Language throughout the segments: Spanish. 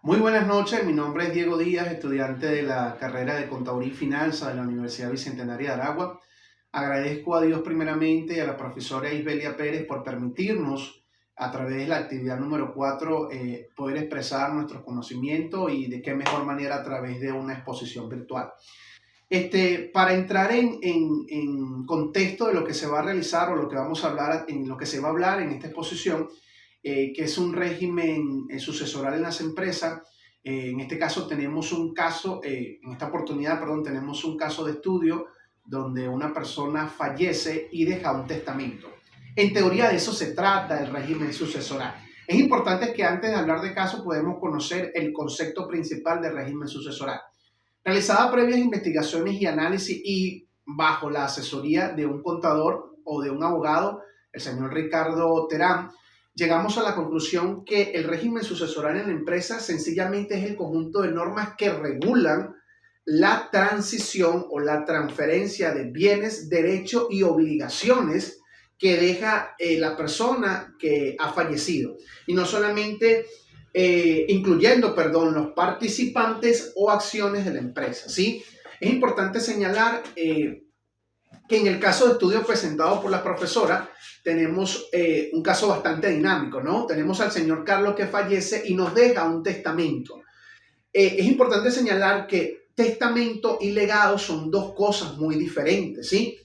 Muy buenas noches, mi nombre es Diego Díaz, estudiante de la carrera de Contaduría y Finanzas de la Universidad Bicentenaria de Aragua. Agradezco a Dios primeramente y a la profesora Isbelia Pérez por permitirnos, a través de la actividad número 4, poder expresar nuestros conocimientos y de qué mejor manera a través de una exposición virtual. Para entrar en contexto de lo que se va a realizar o lo que vamos a hablar, en lo que se va a hablar en esta exposición, que es un régimen sucesoral en las empresas. En este caso tenemos un caso, en esta oportunidad, perdón, tenemos un caso de estudio donde una persona fallece y deja un testamento. En teoría de eso se trata el régimen sucesoral. Es importante que antes de hablar de caso podemos conocer el concepto principal del régimen sucesoral. Realizada previas investigaciones y análisis y bajo la asesoría de un contador o de un abogado, el señor Ricardo Terán, llegamos a la conclusión que el régimen sucesoral en la empresa sencillamente es el conjunto de normas que regulan la transición o la transferencia de bienes, derechos y obligaciones que deja la persona que ha fallecido. Y no solamente incluyendo, los participantes o acciones de la empresa, ¿sí? Es importante señalar que en el caso de estudio presentado por la profesora, tenemos un caso bastante dinámico, ¿no? Tenemos al señor Carlos que fallece y nos deja un testamento. Es importante señalar que testamento y legado son dos cosas muy diferentes, ¿sí?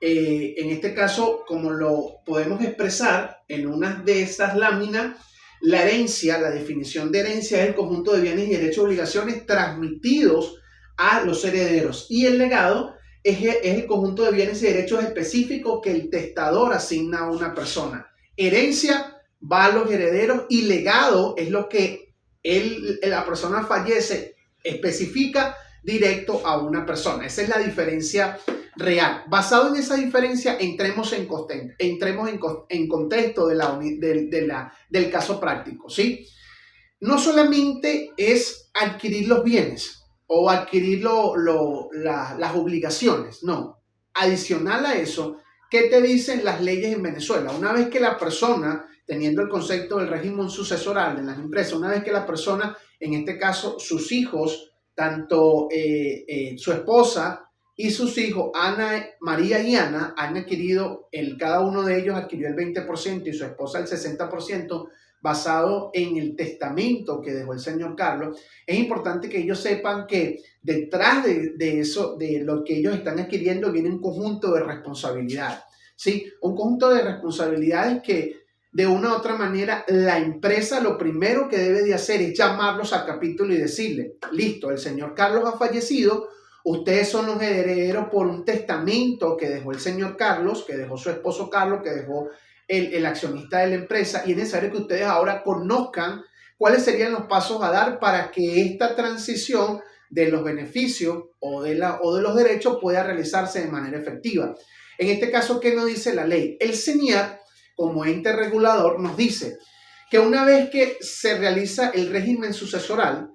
En este caso, como lo podemos expresar en una de estas láminas, la herencia, la definición de herencia es el conjunto de bienes y derechos y obligaciones transmitidos a los herederos. Y el legado es el conjunto de bienes y derechos específicos que el testador asigna a una persona. Herencia va a los herederos y legado es lo que la persona fallece, especifica directo a una persona. Esa es la diferencia real. Basado en esa diferencia, entremos en contexto del caso práctico, ¿sí? No solamente es adquirir los bienes o adquirir las obligaciones, no. Adicional a eso, ¿qué te dicen las leyes en Venezuela? Una vez que la persona, teniendo el concepto del régimen sucesoral en las empresas, una vez que la persona, en este caso sus hijos, tanto su esposa y sus hijos, Ana, María y Ana, han adquirido, cada uno de ellos adquirió el 20% y su esposa el 60%, basado en el testamento que dejó el señor Carlos. Es importante que ellos sepan que detrás de eso, de lo que ellos están adquiriendo, viene un conjunto de responsabilidades, ¿sí? Un conjunto de responsabilidades que de una u otra manera la empresa lo primero que debe de hacer es llamarlos a capítulo y decirle, listo, el señor Carlos ha fallecido, ustedes son los herederos por un testamento que dejó el señor Carlos, que dejó su esposo Carlos, que dejó el accionista de la empresa, y es necesario que ustedes ahora conozcan cuáles serían los pasos a dar para que esta transición de los beneficios o de los derechos pueda realizarse de manera efectiva. En este caso, ¿qué nos dice la ley? El CENIAT, como ente regulador, nos dice que una vez que se realiza el régimen sucesoral,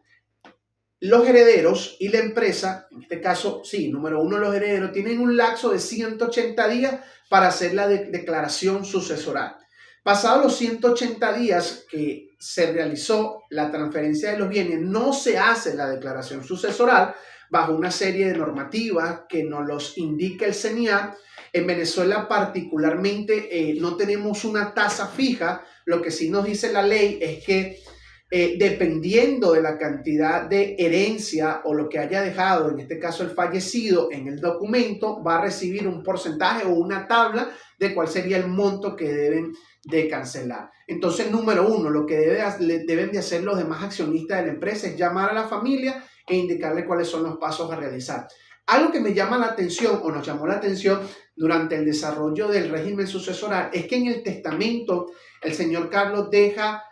los herederos y la empresa, en este caso, sí, número uno, los herederos tienen un lapso de 180 días para hacer la declaración sucesoral. Pasados los 180 días que se realizó la transferencia de los bienes, no se hace la declaración sucesoral bajo una serie de normativas que nos los indica el CENIAT. En Venezuela particularmente no tenemos una tasa fija. Lo que sí nos dice la ley es que dependiendo de la cantidad de herencia o lo que haya dejado, en este caso el fallecido, en el documento, va a recibir un porcentaje o una tabla de cuál sería el monto que deben de cancelar. Entonces, número uno, lo que deben de hacer los demás accionistas de la empresa es llamar a la familia e indicarle cuáles son los pasos a realizar. Algo que me llama la atención o nos llamó la atención durante el desarrollo del régimen sucesoral es que en el testamento el señor Carlos deja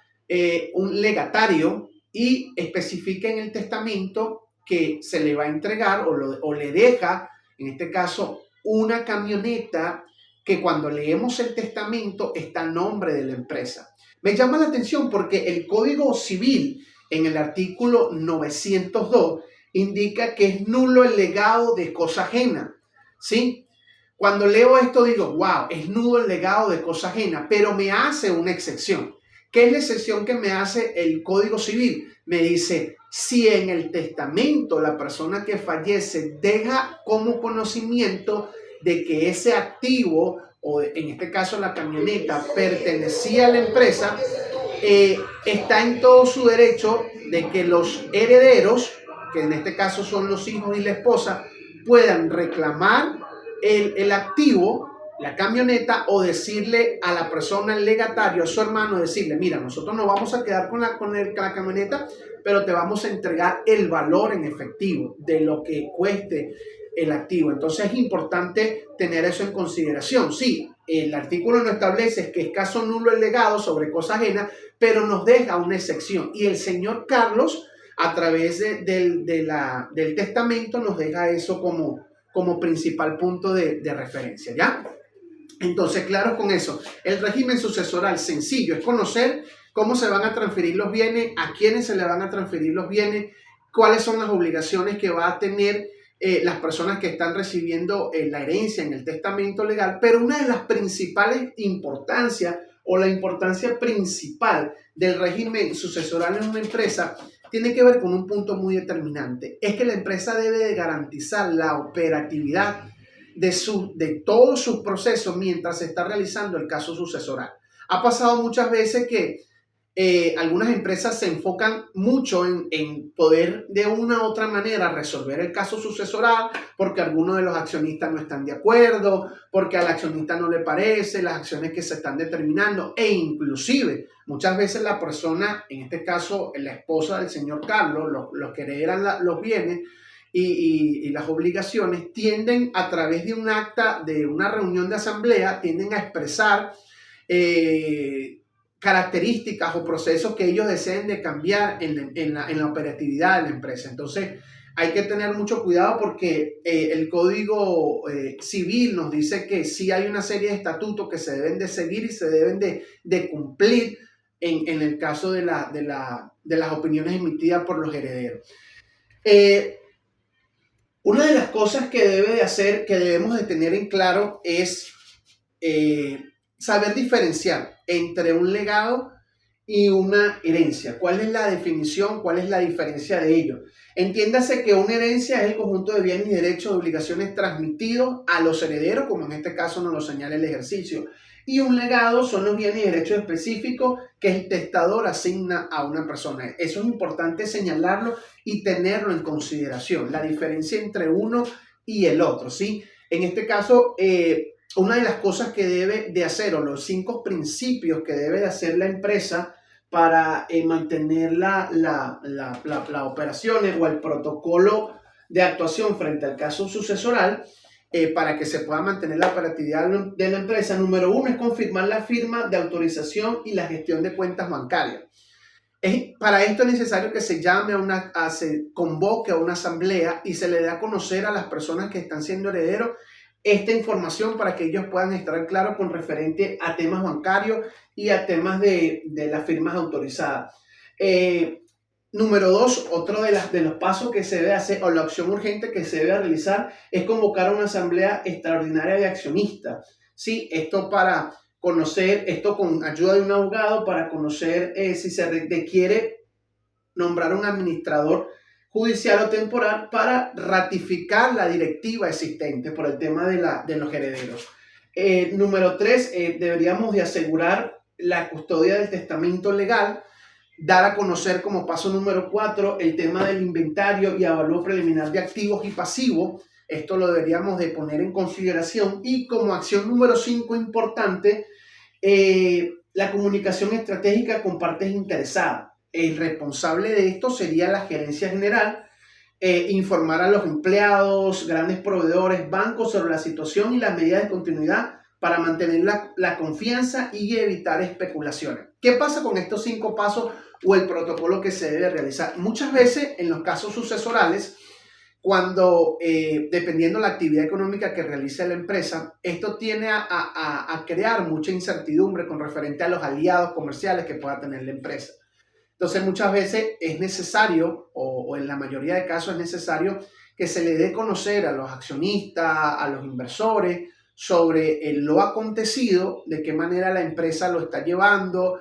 un legatario y especifica en el testamento que se le va a entregar o le deja, en este caso, una camioneta que cuando leemos el testamento está a nombre de la empresa. Me llama la atención porque el Código Civil, en el artículo 902, indica que es nulo el legado de cosa ajena, ¿sí? Cuando leo esto digo, wow, es nulo el legado de cosa ajena, pero me hace una excepción. ¿Qué es la excepción que me hace el Código Civil? Me dice, si en el testamento la persona que fallece deja como conocimiento de que ese activo, o en este caso la camioneta, pertenecía a la empresa, está en todo su derecho de que los herederos, que en este caso son los hijos y la esposa, puedan reclamar el activo, la camioneta, o decirle a la persona, el legatario, a su hermano, decirle, mira, nosotros no vamos a quedar con la camioneta, pero te vamos a entregar el valor en efectivo de lo que cueste el activo. Entonces es importante tener eso en consideración. Sí, el artículo no establece que es caso nulo el legado sobre cosa ajena, pero nos deja una excepción. Y el señor Carlos, a través del testamento, nos deja eso como principal punto de referencia, ¿ya? Entonces, claro con eso, el régimen sucesoral sencillo es conocer cómo se van a transferir los bienes, a quiénes se le van a transferir los bienes, cuáles son las obligaciones que va a tener las personas que están recibiendo la herencia en el testamento legal, pero una de las principales importancias o la importancia principal del régimen sucesoral en una empresa tiene que ver con un punto muy determinante. Es que la empresa debe de garantizar la operatividad de todos sus procesos mientras se está realizando el caso sucesoral. Ha pasado muchas veces que algunas empresas se enfocan mucho en poder de una u otra manera resolver el caso sucesoral porque algunos de los accionistas no están de acuerdo, porque al accionista no le parece las acciones que se están determinando, e inclusive muchas veces la persona, en este caso la esposa del señor Carlos, los que heredan los bienes y las obligaciones, tienden a través de un acta, de una reunión de asamblea, tienden a expresar características o procesos que ellos deseen de cambiar en la operatividad de la empresa. Entonces hay que tener mucho cuidado porque el Código Civil nos dice que sí hay una serie de estatutos que se deben de seguir y se deben de cumplir en el caso de las opiniones emitidas por los herederos. Una de las cosas que debe de hacer, que debemos de tener en claro, es saber diferenciar entre un legado y una herencia. ¿Cuál es la definición? ¿Cuál es la diferencia de ellos? Entiéndase que una herencia es el conjunto de bienes y derechos, obligaciones transmitidos a los herederos, como en este caso nos lo señala el ejercicio. Y un legado son los bienes y derechos específicos que el testador asigna a una persona. Eso es importante señalarlo y tenerlo en consideración, la diferencia entre uno y el otro, ¿sí? En este caso, una de las cosas que debe de hacer, o los 5 principios que debe de hacer la empresa para mantener la operación o el protocolo de actuación frente al caso sucesoral, para que se pueda mantener la operatividad de la empresa, número 1 es confirmar la firma de autorización y la gestión de cuentas bancarias. Para esto es necesario que se llame se convoque a una asamblea y se le dé a conocer a las personas que están siendo herederos esta información para que ellos puedan estar claros con referente a temas bancarios y a temas de las firmas autorizadas. Número 2, otro de los pasos que se debe hacer, o la acción urgente que se debe realizar, es convocar a una asamblea extraordinaria de accionistas. Sí, esto para conocer, esto con ayuda de un abogado, para conocer si se requiere nombrar un administrador judicial o temporal para ratificar la directiva existente por el tema de los herederos. Número 3, deberíamos de asegurar la custodia del testamento legal, dar a conocer como paso número 4 el tema del inventario y avalúo preliminar de activos y pasivos. Esto lo deberíamos de poner en consideración. Y como acción número 5 importante, la comunicación estratégica con partes interesadas. El responsable de esto sería la gerencia general, informar a los empleados, grandes proveedores, bancos sobre la situación y las medidas de continuidad para mantener la confianza y evitar especulaciones. ¿Qué pasa con estos 5 pasos o el protocolo que se debe realizar? Muchas veces en los casos sucesorales, cuando dependiendo de la actividad económica que realice la empresa, esto tiende a crear mucha incertidumbre con referente a los aliados comerciales que pueda tener la empresa. Entonces muchas veces es necesario, o en la mayoría de casos es necesario, que se le dé a conocer a los accionistas, a los inversores, sobre lo acontecido, de qué manera la empresa lo está llevando,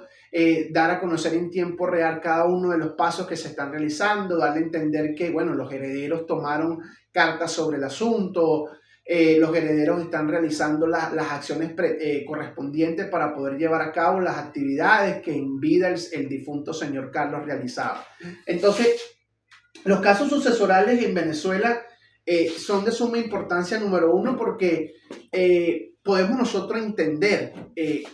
dar a conocer en tiempo real cada uno de los pasos que se están realizando, darle a entender que, bueno, los herederos tomaron cartas sobre el asunto, los herederos están realizando las acciones correspondientes para poder llevar a cabo las actividades que en vida el difunto señor Carlos realizaba. Entonces, los casos sucesorales en Venezuela son de suma importancia, número uno, porque podemos nosotros entender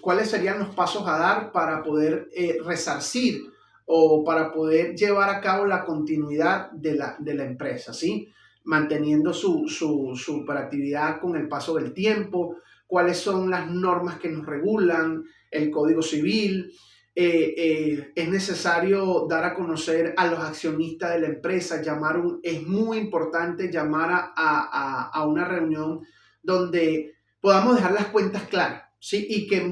cuáles serían los pasos a dar para poder resarcir o para poder llevar a cabo la continuidad de la empresa, ¿sí? Manteniendo su operatividad con el paso del tiempo, cuáles son las normas que nos regulan, el Código Civil. Es necesario dar a conocer a los accionistas de la empresa, es muy importante llamar a una reunión donde podamos dejar las cuentas claras, ¿sí? Y que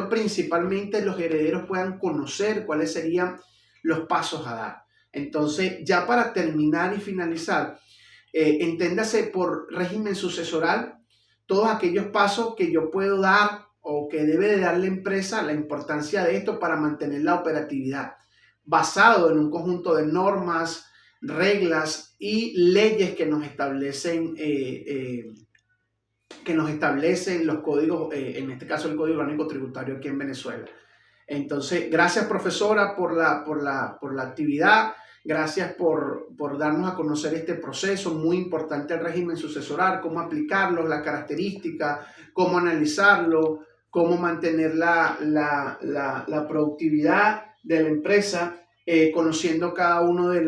principalmente los herederos puedan conocer cuáles serían los pasos a dar. Entonces, ya para terminar y finalizar, enténdase por régimen sucesoral todos aquellos pasos que yo puedo dar o que debe de dar la empresa, la importancia de esto para mantener la operatividad, basado en un conjunto de normas, reglas y leyes que nos establecen los códigos, en este caso el Código Orgánico Tributario aquí en Venezuela. Entonces, gracias profesora por la actividad, gracias por darnos a conocer este proceso, muy importante el régimen sucesoral, cómo aplicarlo, las características, cómo analizarlo, cómo mantener la productividad de la empresa, conociendo cada uno de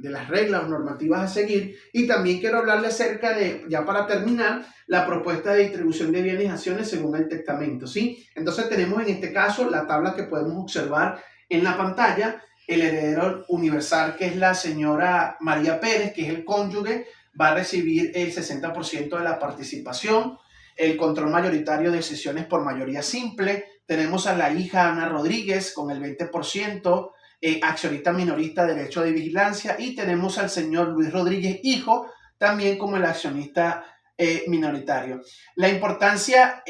las reglas o normativas a seguir. Y también quiero hablarle acerca de, ya para terminar, la propuesta de distribución de bienes y acciones según el testamento, ¿sí? Entonces tenemos en este caso la tabla que podemos observar en la pantalla. El heredero universal, que es la señora María Pérez, que es el cónyuge, va a recibir el 60% de la participación. El control mayoritario de sesiones por mayoría simple. Tenemos a la hija Ana Rodríguez con el 20%, accionista minorista derecho de vigilancia, y tenemos al señor Luis Rodríguez, hijo, también como el accionista minoritario. La importancia,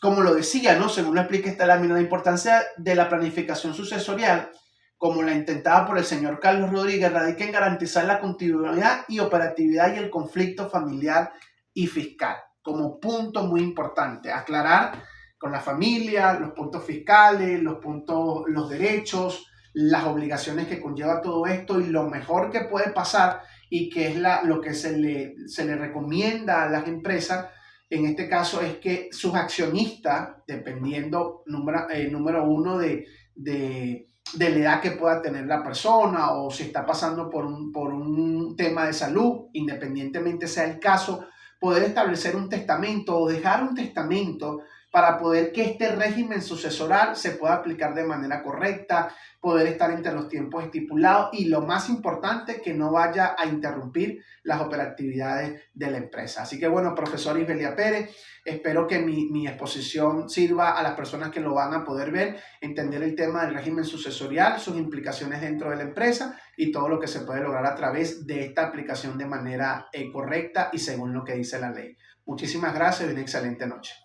como lo decía, ¿no? Según lo explica esta lámina, la importancia de la planificación sucesorial, como la intentada por el señor Carlos Rodríguez, radica en garantizar la continuidad y operatividad y el conflicto familiar y fiscal. Como punto muy importante, aclarar con la familia los puntos fiscales, los derechos, las obligaciones que conlleva todo esto, y lo mejor que puede pasar y que es lo que se le recomienda a las empresas, en este caso, es que sus accionistas, dependiendo número uno de la edad que pueda tener la persona o si está pasando por un tema de salud, independientemente sea el caso, poder establecer un testamento o dejar un testamento para poder que este régimen sucesoral se pueda aplicar de manera correcta, poder estar entre los tiempos estipulados y, lo más importante, que no vaya a interrumpir las operatividades de la empresa. Así que bueno, profesor Isbelia Pérez, espero que mi exposición sirva a las personas que lo van a poder ver, entender el tema del régimen sucesorial, sus implicaciones dentro de la empresa y todo lo que se puede lograr a través de esta aplicación de manera correcta y según lo que dice la ley. Muchísimas gracias y una excelente noche.